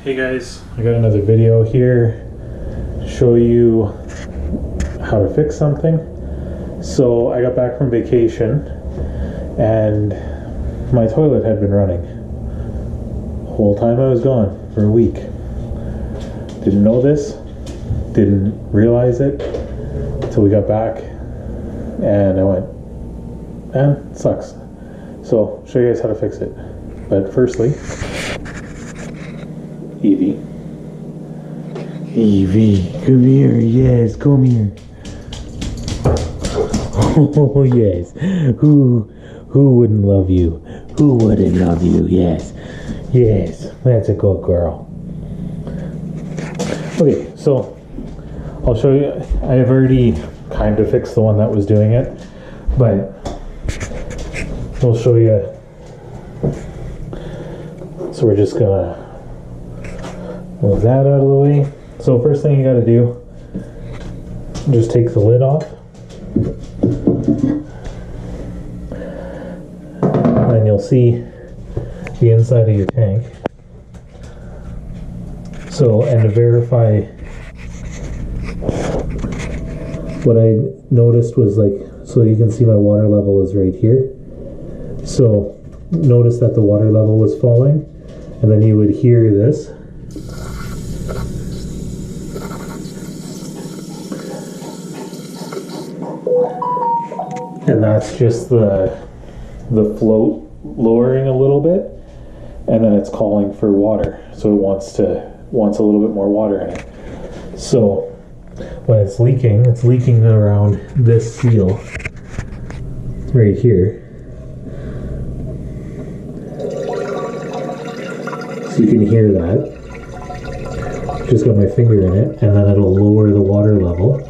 Hey guys, I got another video here to show you how to fix something. So I got back from vacation and my toilet had been running the whole time I was gone for a week. Didn't know this, didn't realize it until we got back, and I went, man, it sucks. So I'll show you guys how to fix it. But firstly, Evie, come here. Yes, come here. Oh yes. Who wouldn't love you? Who wouldn't love you? Yes, that's a good girl. Okay, so I'll show you. I've already kind of fixed the one that was doing it, but we'll show you. So we're just gonna move that out of the way. So first thing you gotta do, just take the lid off. And you'll see the inside of your tank. So, and to verify, what I noticed was so you can see my water level is right here. So notice that the water level was falling, and then you would hear this. And that's just the float lowering a little bit, and then it's calling for water. So it wants a little bit more water in it. So when it's leaking around this seal right here. So you can hear that. Just got my finger in it, and then it'll lower the water level.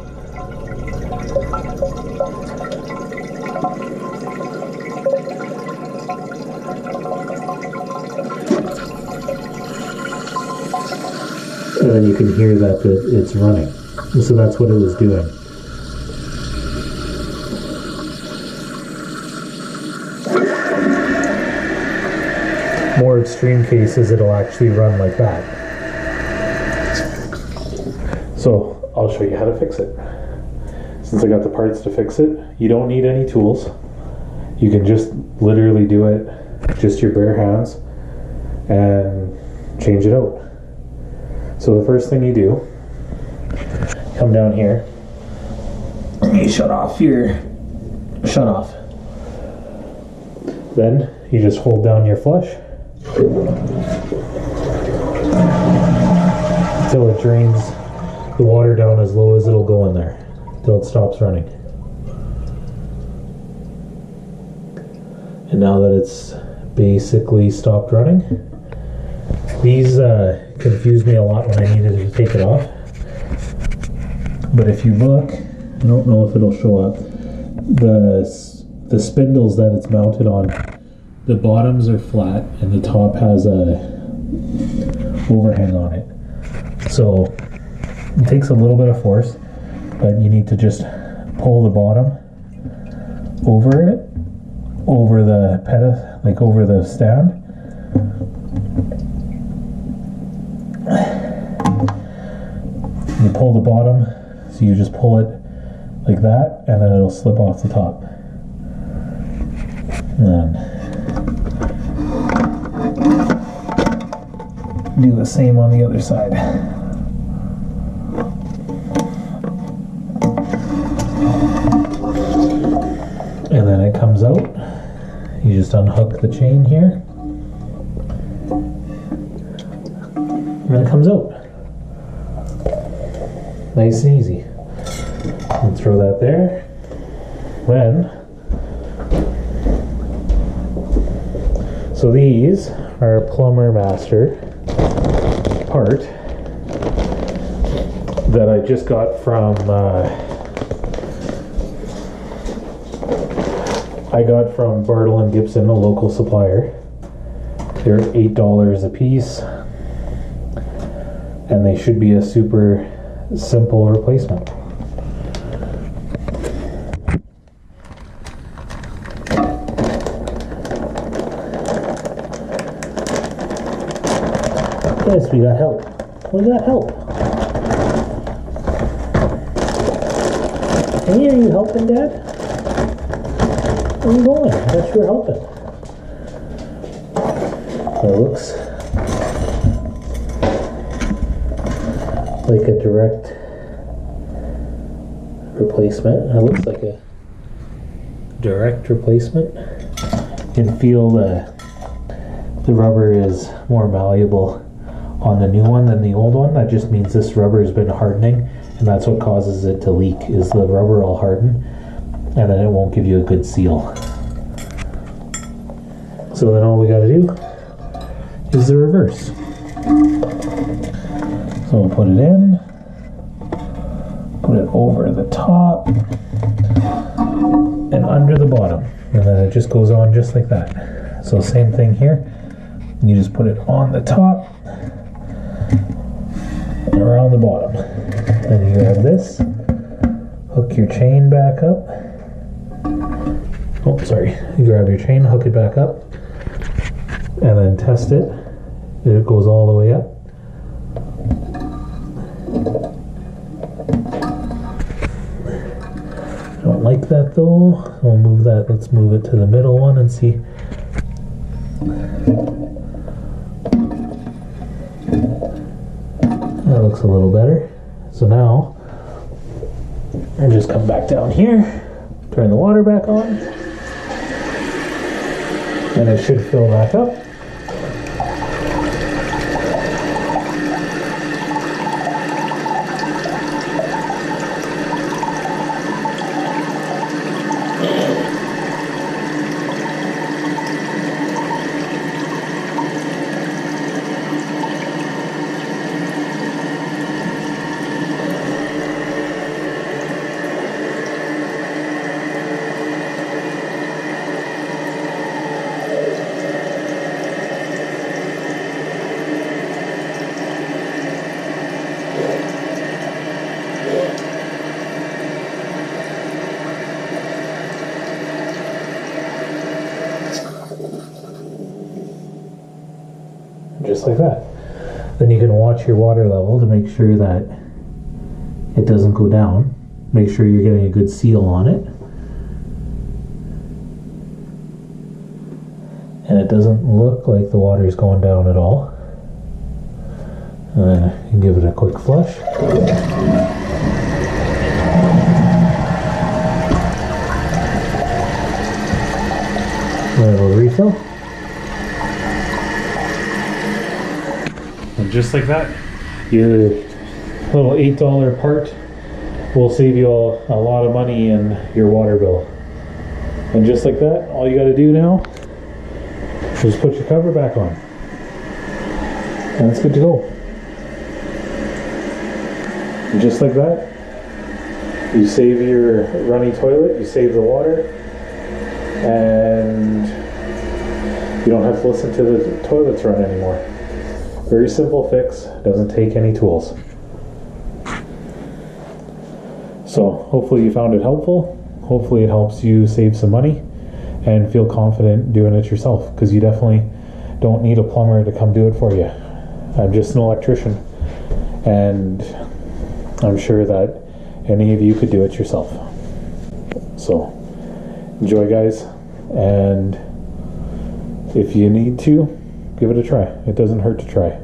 And then you can hear that it's running. So that's what it was doing. More extreme cases, it'll actually run like that. So I'll show you how to fix it. Since I got the parts to fix it, you don't need any tools. You can just literally do it, just your bare hands, and change it out. So the first thing you do, come down here, you shut off. Then you just hold down your flush until it drains the water down as low as it'll go in there, till it stops running. And now that it's basically stopped running, these confused me a lot when I needed to take it off. But if you look, I don't know if it'll show up, the spindles that it's mounted on, the bottoms are flat and the top has a overhang on it. So it takes a little bit of force, but you need to just pull the bottom over it, over the pedal, over the stand. You pull the bottom, so you just pull it like that, and then it'll slip off the top. And then do the same on the other side. And then it comes out. You just unhook the chain here, and then it comes out. Nice and easy. And throw that there. So these are a Plumber Master part that I just got from Bartle and Gibson, a local supplier. They're $8 a piece, and they should be a super simple replacement. Yes, we got help. We got help. Hey, are you helping, Dad? Where are you going? I thought you were helping. It looks like a direct replacement. It looks like a direct replacement. You can feel the rubber is more malleable on the new one than the old one. That just means this rubber has been hardening, and that's what causes it to leak, is the rubber will harden and then it won't give you a good seal. So then all we got to do is the reverse. So we'll put it in, put it over the top and under the bottom, and then it just goes on just like that. So same thing here. You just put it on the top and around the bottom. Then you grab this, hook your chain back up. Oh, sorry. You grab your chain, hook it back up, and then test it. It goes all the way up. Don't like that though. We'll move that. Let's move it to the middle one and see. That looks a little better. So now, I just come back down here, turn the water back on, and it should fill back up. Just like that. Then you can watch your water level to make sure that it doesn't go down. Make sure you're getting a good seal on it. And it doesn't look like the water is going down at all. You can give it a quick flush. Then it'll refill. And just like that, your little $8 part will save you a lot of money in your water bill. And just like that, all you got to do now is put your cover back on. And it's good to go. And just like that, you save your runny toilet, you save the water, and you don't have to listen to the toilets run anymore. Very simple fix, doesn't take any tools. So hopefully you found it helpful. Hopefully it helps you save some money and feel confident doing it yourself, because you definitely don't need a plumber to come do it for you. I'm just an electrician, and I'm sure that any of you could do it yourself. So enjoy, guys, and if you need to, give it a try. It doesn't hurt to try.